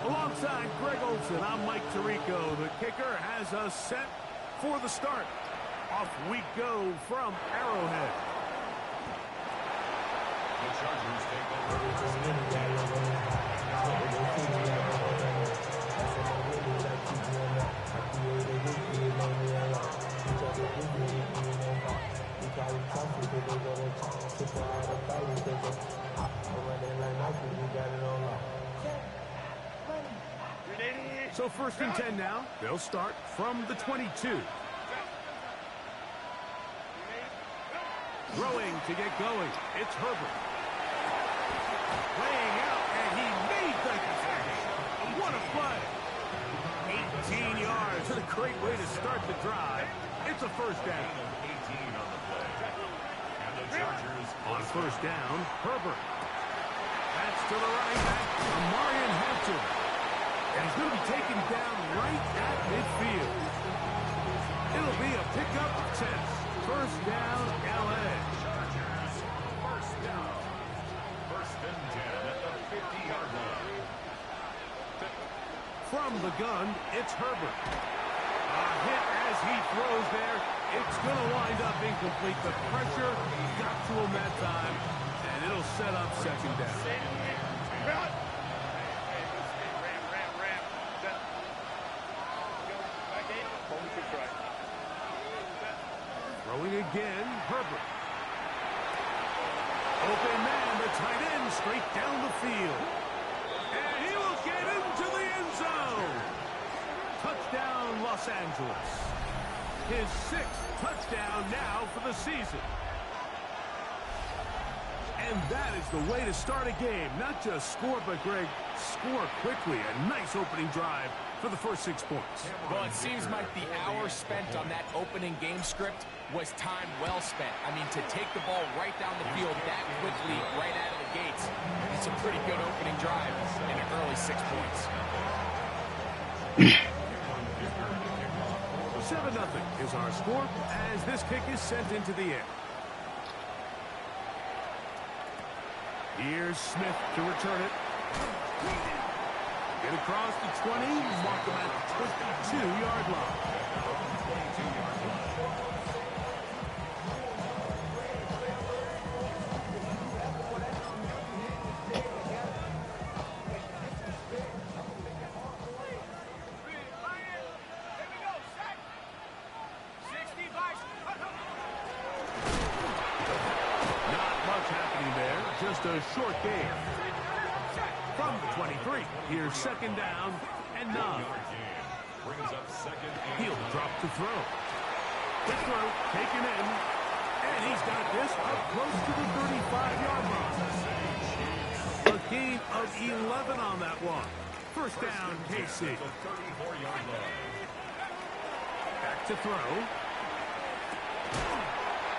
Alongside Greg Olson, I'm Mike Tirico. The kicker has us set for the start. Off we go from Arrowhead. The Chargers take over. So 1st and 10 now. They'll start from the 22. Throwing to get going. It's Herbert. Laying out, and he made the catch. What a play. 18 yards. A great way to start the drive. It's a 1st down. 18 on the play. And the Chargers On 1st down, Herbert. That's to the running back, Amarian Hampton. And he's going to be taken down right at midfield. It'll be a pickup of 10. 1st down, L.A. Chargers, 1st down. 1st and 10 at the 50-yard line. From the gun, it's Herbert. A hit as he throws there. It's going to wind up incomplete. The pressure got to him that time, and it'll set up 2nd down. Throwing again, Herbert. Open man, the tight end, straight down the field. And he will get into the end zone. Touchdown, Los Angeles. His 6th touchdown now for the season. And that is the way to start a game. Not just score, but, Greg, score quickly. A nice opening drive for the first 6 points. Well, it seems like the hour spent on that opening game script was time well spent. I mean, to take the ball right down the field that quickly, right out of the gates, it's a pretty good opening drive and an early 6 points. 7-0 is our score as this kick is sent into the air. Here's Smith to return it. Get across the 20, mark him at the 22-yard line. Just a short game. From the 23, here's 2nd down and 9. Brings up 2nd and He'll drop to throw. The throw taken in, and he's got this up close to the 35-yard line. A gain of 11 on that one. 1st down, KC. the 34-yard line. Back to throw.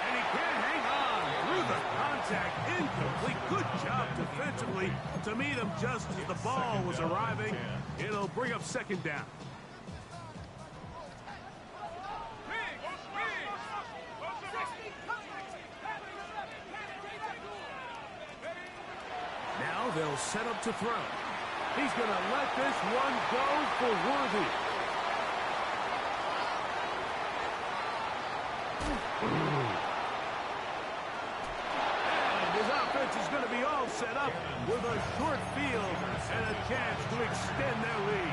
And he can't hang on through the contact. Incomplete. Good job defensively to meet him just as the ball was arriving. It'll bring up 2nd down. Now they'll set up to throw. He's going to let this one go for Worthy. And his offense is going to be all set up with a short field and a chance to extend their lead.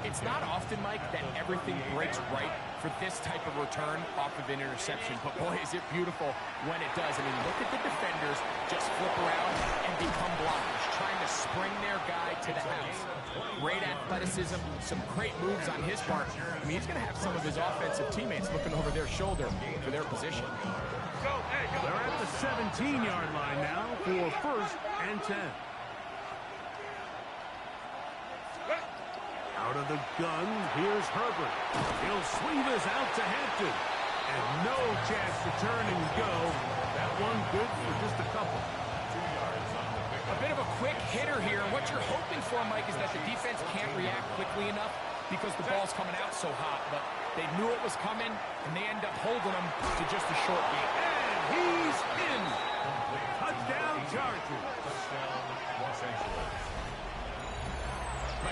It's not often, Mike, that everything breaks right for this type of return off of an interception. But, boy, is it beautiful when it does. I mean, look at the defenders just flip around and become blockers, trying to spring their guy to the house. Great athleticism, some great moves on his part. I mean, he's going to have some of his offensive teammates looking over their shoulder for their position. They're at the 17-yard line now for 1st and 10. Out of the gun, here's Herbert. He'll swing this out to Hampton. And no chance to turn and go. That one good for just a couple. 2 yards on the pick. A bit of a quick hitter here. What you're hoping for, Mike, is that the defense can't react quickly enough because the ball's coming out so hot. But they knew it was coming, and they end up holding them to just a short game. And he's in. Touchdown, Chargers. Touchdown, Los Angeles.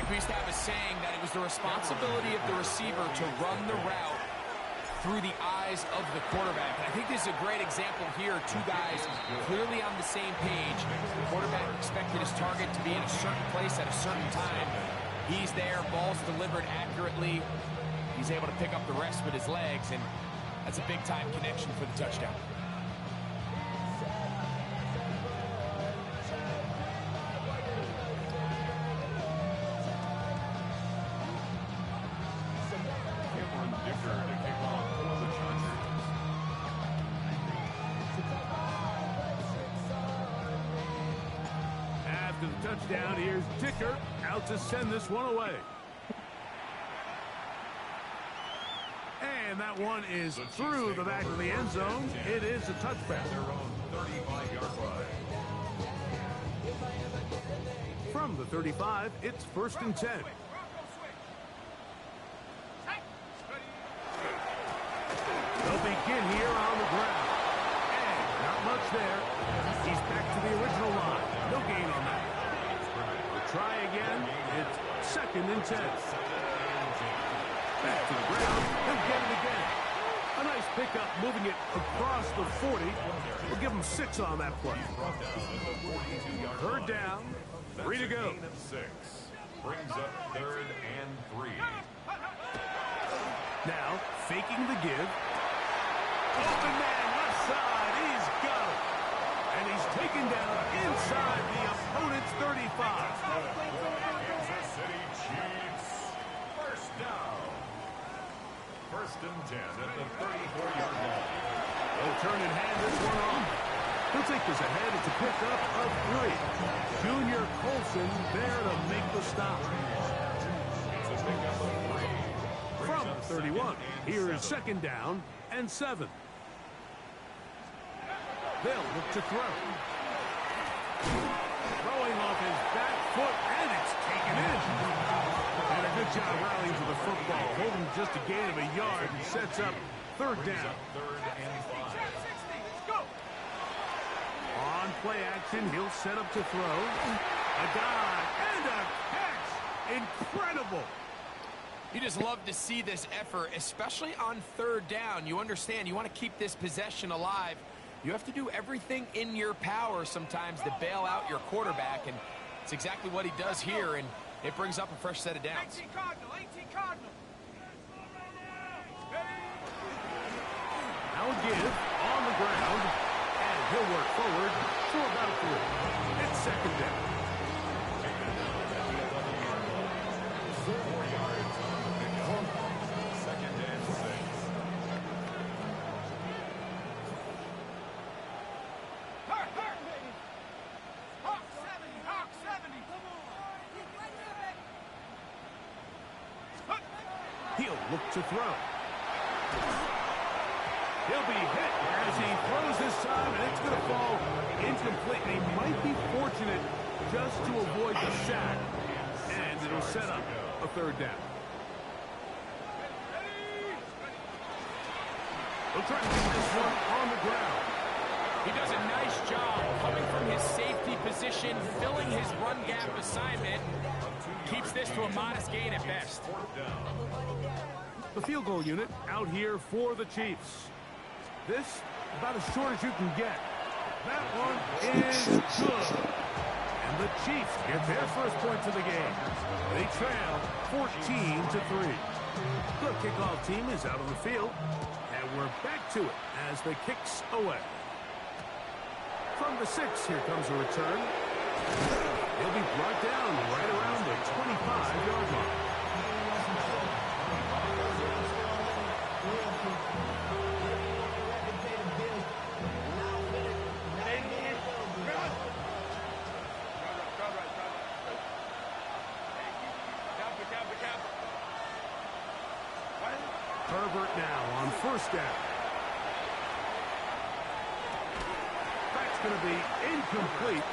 We used to have a saying that it was the responsibility of the receiver to run the route through the eyes of the quarterback. And I think this is a great example here. Two guys clearly on the same page. The quarterback expected his target to be in a certain place at a certain time. He's there, ball's delivered accurately. He's able to pick up the rest with his legs, and that's a big-time connection for the touchdown. After the touchdown, here's Dicker out to send this one away. And that one is through the back of the end zone. It is a touchback. Their own 35-yard line. From the 35, it's 1st and 10. They'll begin here on the ground. And not much there. He's back to the original line. No gain on that. We'll try again. It's 2nd and 10. Back to the ground. He'll get it again. A nice pickup moving it across the 40. We'll give him 6 on that play. 3rd down. 3 to go. 6 brings up 3rd and 3. Now, faking the give. Open man, left side. He's got it. And he's taken down inside the opponent's 35. Kansas City Chiefs. 1st down. 1st and 10 at the 34-yard line. They'll turn and hand this one off. He'll take this ahead. It's a pickup of 3. Junior Colson there to make the stop. It's a pickup of 3. From 31, here is 2nd down and 7. They'll look to throw. Throwing off his back foot, and it's taken in. And a good job rallying to the football, holding just a gain of a yard and sets up 3rd down. 3rd and 5. On play action, he'll set up to throw. A dive and a catch. Incredible. You just love to see this effort, especially on 3rd down. You understand, you want to keep this possession alive. You have to do everything in your power sometimes to bail out your quarterback, and it's exactly what he does here, and it brings up a fresh set of downs. 18 Cardinal. Now a give on the ground, and he'll work forward for about 3. It's 2nd down. 4 yards on the pickup. 2nd and 6. Hawk 70. He'll look to throw. He'll be hit as he throws this time, and it's going to fall incomplete. He might be fortunate just to avoid the sack, and it'll set up a 3rd down. They'll try to get this one on the ground. He does a nice job coming from his safety position, filling his run gap assignment, keeps this to a modest gain at best. 4th down. The field goal unit out here for the Chiefs. This, about as short as you can get. That one is good. And the Chiefs get their first points of the game. They trail 14-3. The kickoff team is out on the field. And we're back to it as the kicks away. From the 6, here comes a return. He'll be brought down right around the 25-yard line. Herbert now on 1st down. That's going to be incomplete,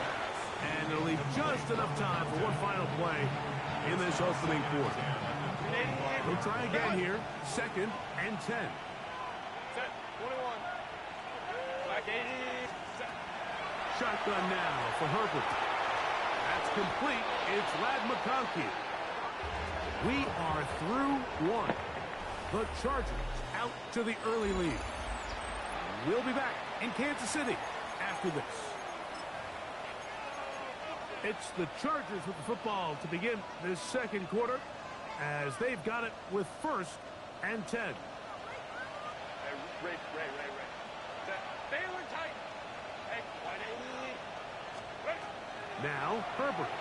and it'll leave just enough time for one final play in this opening quarter. We'll try again here, 2nd and 10. Set. 21. Back 80. Set. Shotgun now for Herbert. That's complete. It's Lad McConkey. We are through one. The Chargers out to the early lead. We'll be back in Kansas City after this. It's the Chargers with the football to begin this second quarter as they've got it with 1st and 10. Ray. Baylor tight. Hey, 180. Now, Herbert.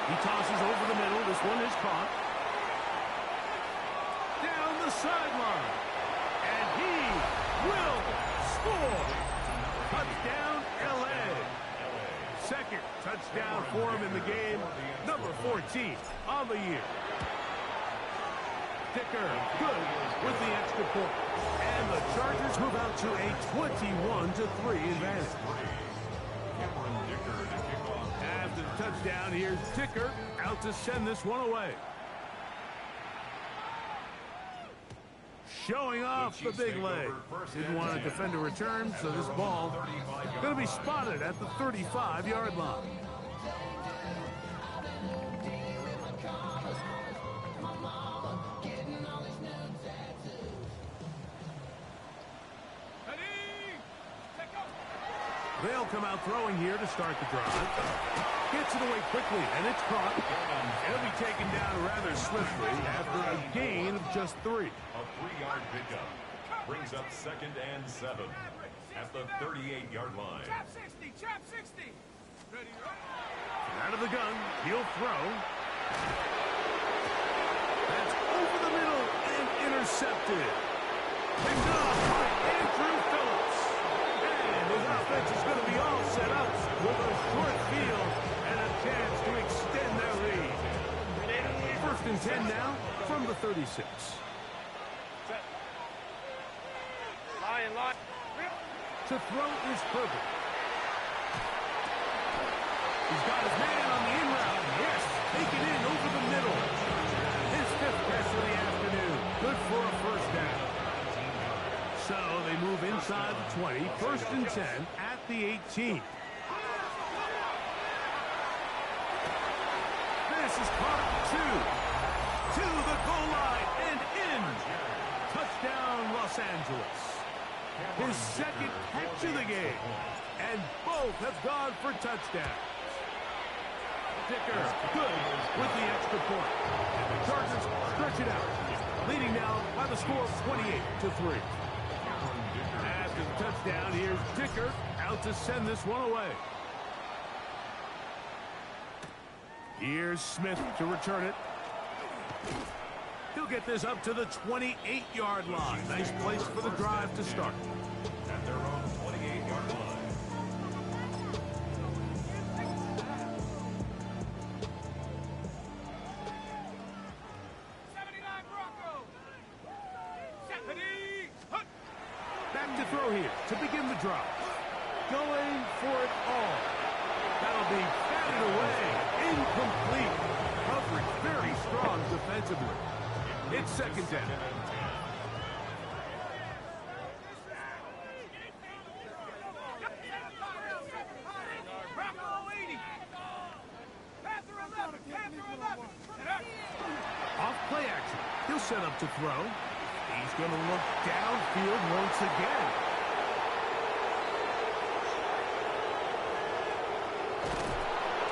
He tosses over the middle. This one is caught. Down the sideline. And he will score. Touchdown, L.A. Second touchdown for him in the game. Number 14 on the year. Dicker, good with the extra point. And the Chargers move out to a 21-3 advantage. After the touchdown, here's Dicker out to send this one away. Showing off the big leg. Didn't want to defend a return, so this ball going to be spotted at the 35-yard line. They'll come out throwing here to start the drive. Gets it away quickly, and it's caught. It'll be taken down rather swiftly after a gain of just 3. A 3-yard pickup brings up 2nd and 7 at the 38-yard line. Chop 60. Ready, right? Out of the gun, he'll throw. That's over the middle and intercepted. Picked up by Andrew Phillips. And his offense is going to be all set up with a short field and a chance to extend their lead. 1st and 10 now from the 36. Set. Lion. To throw is Herbert. He's got his man on the in route. Yes, taken in over the middle. His 5th catch of the afternoon. Good for a 1st down. So they move inside the 20. 1st and 10 at the 18. This is caught at 2. To the goal line and in. Touchdown, Los Angeles. His 2nd catch of the game. And both have gone for touchdowns. Dicker, good with the extra point. And the Chargers stretch it out. Leading now by the score of 28-3. After the touchdown, here's Dicker out to send this one away. Here's Smith to return it. He'll get this up to the 28-yard line. Nice place for the drive to start. At their own 28-yard line. Back to throw here to begin the drive. Going for it all. That'll be batted away. Incomplete. Coverage very strong defensively. It's 2nd down. Off play action. He'll set up to throw. He's going to look downfield once again.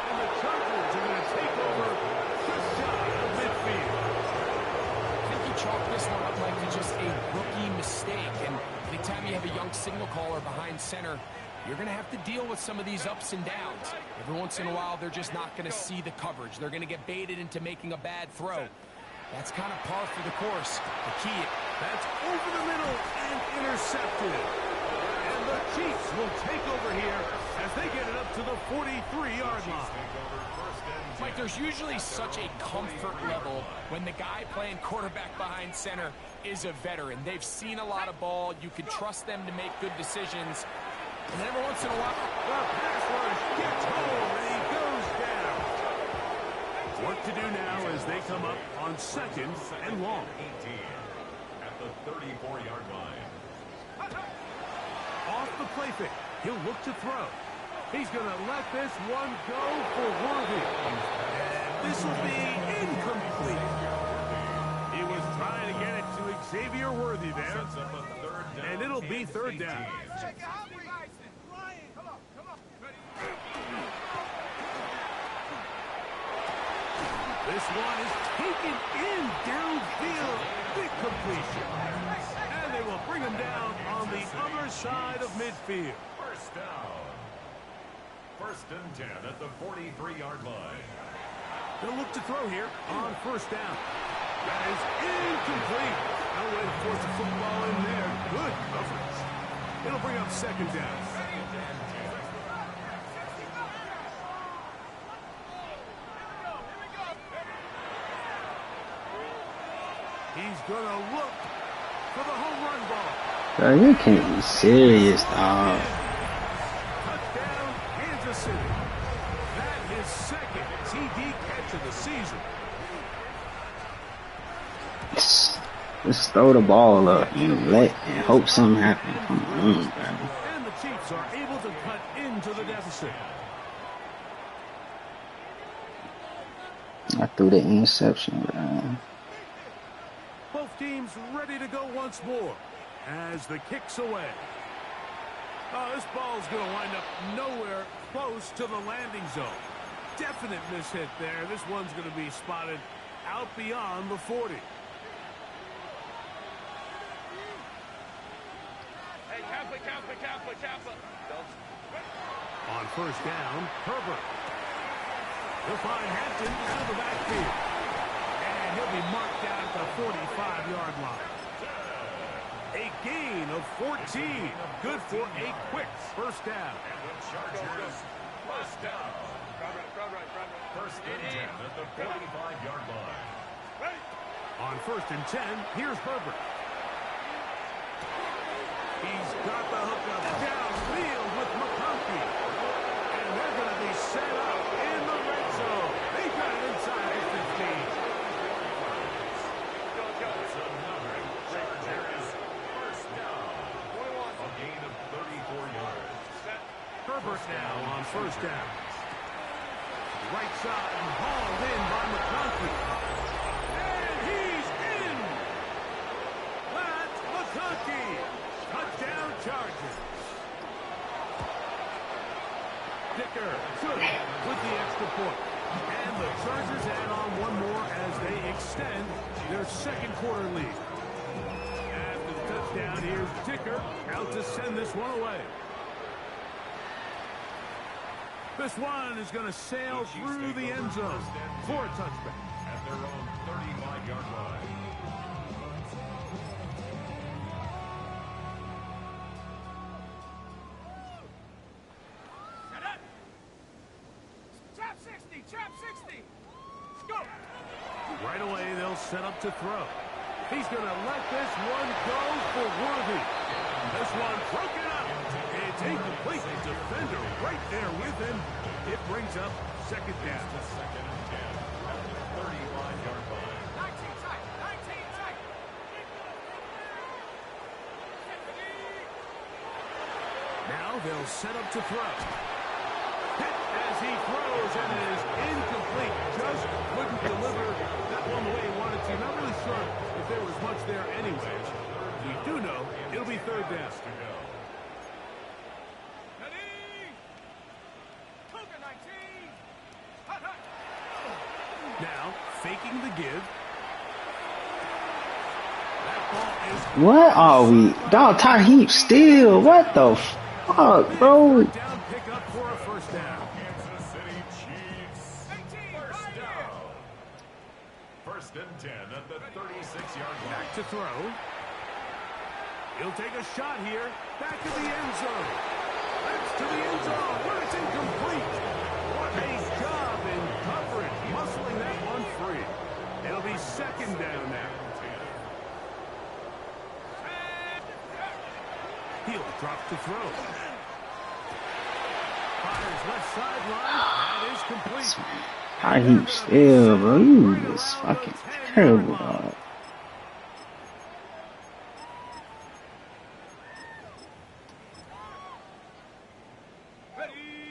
And the Chargers are going to take over just shy of midfield. I think you chalk this one up like to just a rookie mistake. And anytime you have a young signal caller behind center, you're going to have to deal with some of these ups and downs. Every once in a while, they're just not going to see the coverage. They're going to get baited into making a bad throw. That's kind of par for the course. The key. That's over the middle and intercepted. And the Chiefs will take over here as they get it up to the 43-yard line. Mike, there's usually such a comfort level when the guy playing quarterback behind center is a veteran. They've seen a lot of ball. You can trust them to make good decisions. And then every once in a while, the pass rush gets home and he goes down. What to do now as they come up on 2nd and long. 18 at the 34-yard line. Off the play fake. He'll look to throw. He's going to let this one go for Worthy. this will be incomplete. He was trying to get it to Xavier Worthy there. Sets up a third down. And it'll be third down. 18. Come on. Ready? This one is taken in downfield. Big completion. And they will bring him down on the other side of midfield. First down. First and 10 at the 43-yard line. They'll look to throw here on first down. That is incomplete. No way to force the football in there. Good coverage. It'll bring up second down. He's going to look for the home run ball. Bro, you can't be serious, dog. Touchdown, Kansas City. That is second TD catch of the season. Just throw the ball up and hope something happens. Come on, bro. And the Chiefs are able to cut into the deficit. I threw the interception, bro. Both teams ready to go once more as the kick's away. Oh, this ball's going to wind up nowhere close to the landing zone. Definite mishit there. This one's going to be spotted out beyond the 40. Hey, Kappa. On first down, Herbert. He'll find Hampton out of the backfield. And he'll be marked down at the 45-yard line. A gain of 14. Good for a quick first down. And the Chargers, first down. First and 10 at the 45-yard line. Ready? On first and 10, here's Herbert. He's got the hookup downfield with McConkey. And they're going to be set up in the red zone. They got it inside the 15. It's another Chargers first down. A gain of 34 yards. Herbert now on first down. Right side and hauled in by McConkey. And he's in. That's McConkey. Touchdown Chargers. Dicker good with the extra point. And the Chargers add on one more as they extend their second quarter lead. After the touchdown, here's Dicker out to send this one away. This one is going to sail through the end zone for a touchback. At their own 35-yard line. Set up. Trap 60. Go. Right away, they'll set up to throw. He's going to let this one go for Worthy. This one broken up. It's incomplete. The defender right there with him. It brings up second down. Second and 10 at the 35-yard line. 19 tight. Now they'll set up to throw. Hit as he throws, and it is incomplete. Just couldn't deliver that one the way he wanted to. Not really sure if there was much there anyways. We do know it'll be third down. Ready? Cougar 19. Hot. Now, faking the give. That ball is... What are we? Dog, Tyheep still. What the fuck, bro? Down pick up for a first down. Kansas City Chiefs, 18. first down. First and 10 at the 36-yard line. Back to throw. He'll take a shot here. Back to the end zone. That's to the end zone, but it's incomplete. What a job in coverage, muscling that one free. It'll be second down now. He'll drop to throw. Fires left sideline. That is complete. Tyheep still, bro. You is fucking terrible, dog.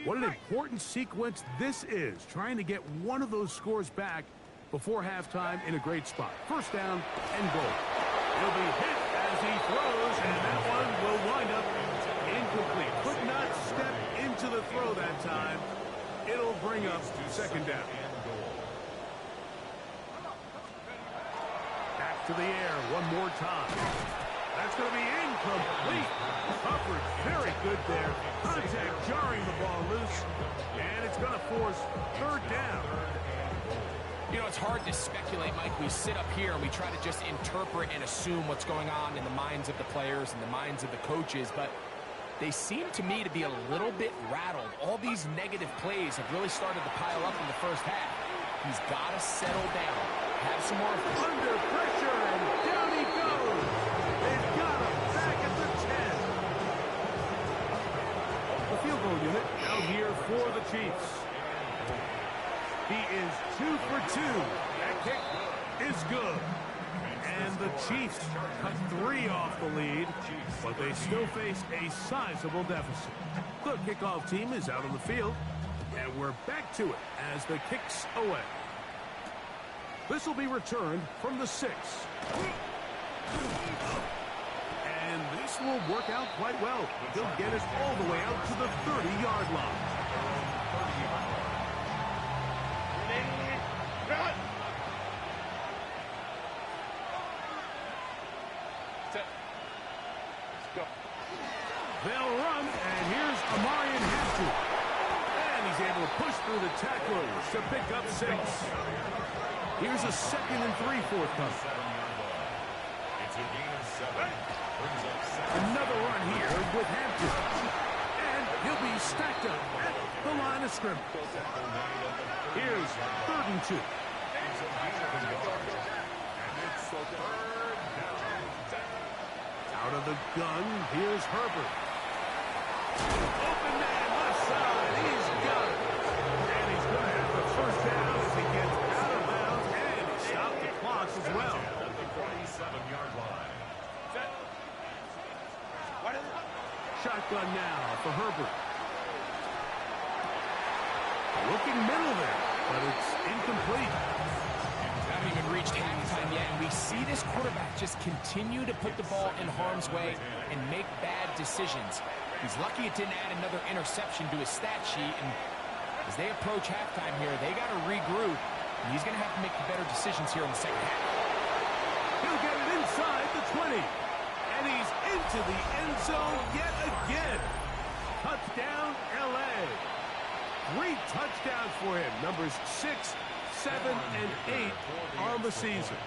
What an important sequence this is, trying to get one of those scores back before halftime in a great spot. First down and goal. He'll be hit as he throws, and that one will wind up incomplete. Could not step into the throw that time. It'll bring up second down. Back to the air one more time. That's going to be incomplete. Coverage very good there. Contact jarring the ball loose, and it's going to force third down. You know, it's hard to speculate, Mike. We sit up here and we try to just interpret and assume what's going on in the minds of the players and the minds of the coaches, but they seem to me to be a little bit rattled. All these negative plays have really started to pile up in the first half. He's got to settle down. Have some more under pressure, and down he goes. They've got him back at the 10. The field goal unit out here for the Chiefs. He is 2 for 2. That kick is good. And the Chiefs cut 3 off the lead, but they still face a sizable deficit. The kickoff team is out on the field, and we're back to it as the kick's away. This will be returned from the 6. And this will work out quite well. He'll get it all the way out to the 30-yard line. They'll run, and here's Amarian Hampton. And he's able to push through the tacklers to pick up 6. Here's a 2nd and 3 forthcoming. Another run here with Hampton. And he'll be stacked up at the line of scrimmage. Here's 3rd and 2. Out of the gun, here's Herbert. Open man, left side, he's got it. And he's going to have the first down as he gets out of bounds, and he stopped the clock as well. At the 47-yard line. Shotgun now for Herbert. Looking middle there, but it's incomplete. Haven't even reached halftime yet, and we see this quarterback just continue to put the ball in harm's way and make bad decisions. He's lucky it didn't add another interception to his stat sheet, and as they approach halftime here, they got to regroup, and he's going to have to make better decisions here in the second half. He'll get it inside the 20, and he's into the end zone yet again. Touchdown, L.A. 3 touchdowns for him, numbers 6, 7, and 8 on the season.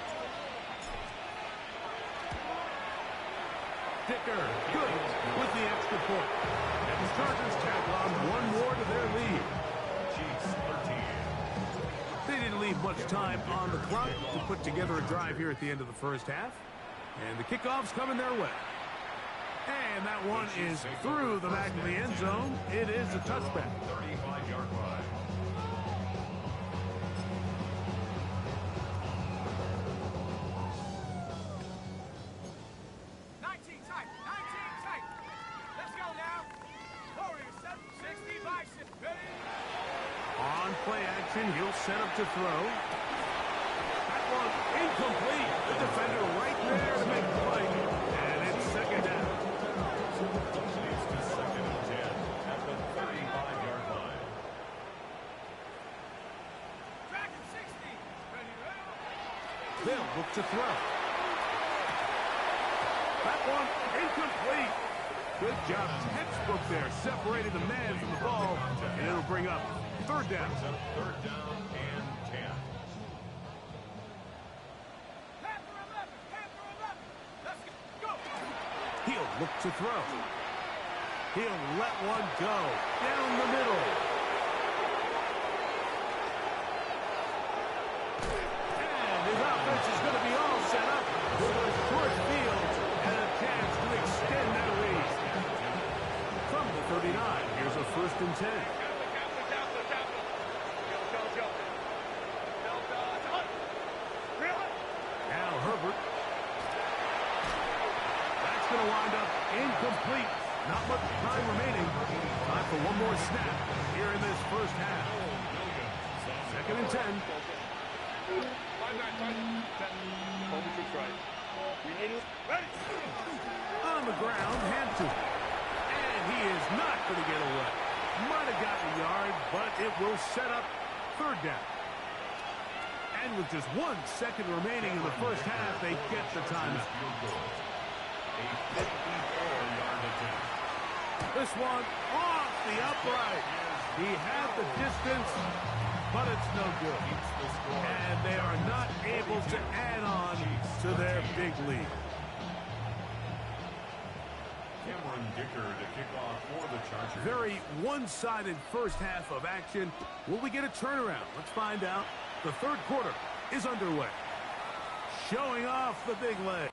Dicker, good with the extra point. And the Chargers tack on one more to their lead. Chiefs 13. They didn't leave much time on the clock to put together a drive here at the end of the first half. And the kickoff's coming their way. And that one is through the back of the end zone. It is a touchback. 35-yard line. On play action, he'll set up to throw. That one incomplete. The defender right there to make the play. And it's second down. Leads to 2nd and 10 at the 35-yard line. They'll look to throw. That one incomplete. Good job. Textbook there. Separated the man from the ball. And it'll bring up third down. 3rd down and 10. He'll look to throw. He'll let one go. Down the middle. And his offense is going to be all set up with a short field and a chance to extend that lead. From the 39, here's a 1st and 10. Now Herbert. That's going to wind up incomplete. Not much time remaining. Clock for one more snap here in this first half. Second and 10. On the ground, hand to him. And he is not going to get away. Might have gotten a yard, but it will set up third down. And with just 1 second remaining in the first half, they get the timeout. A 54-yard attempt. This one off the upright. He had the distance, but it's no good. And they are not able to add on to their big lead. Cameron Dicker to kick off for the Chargers. Very one-sided first half of action. Will we get a turnaround? Let's find out. The third quarter is underway. Showing off the big leg.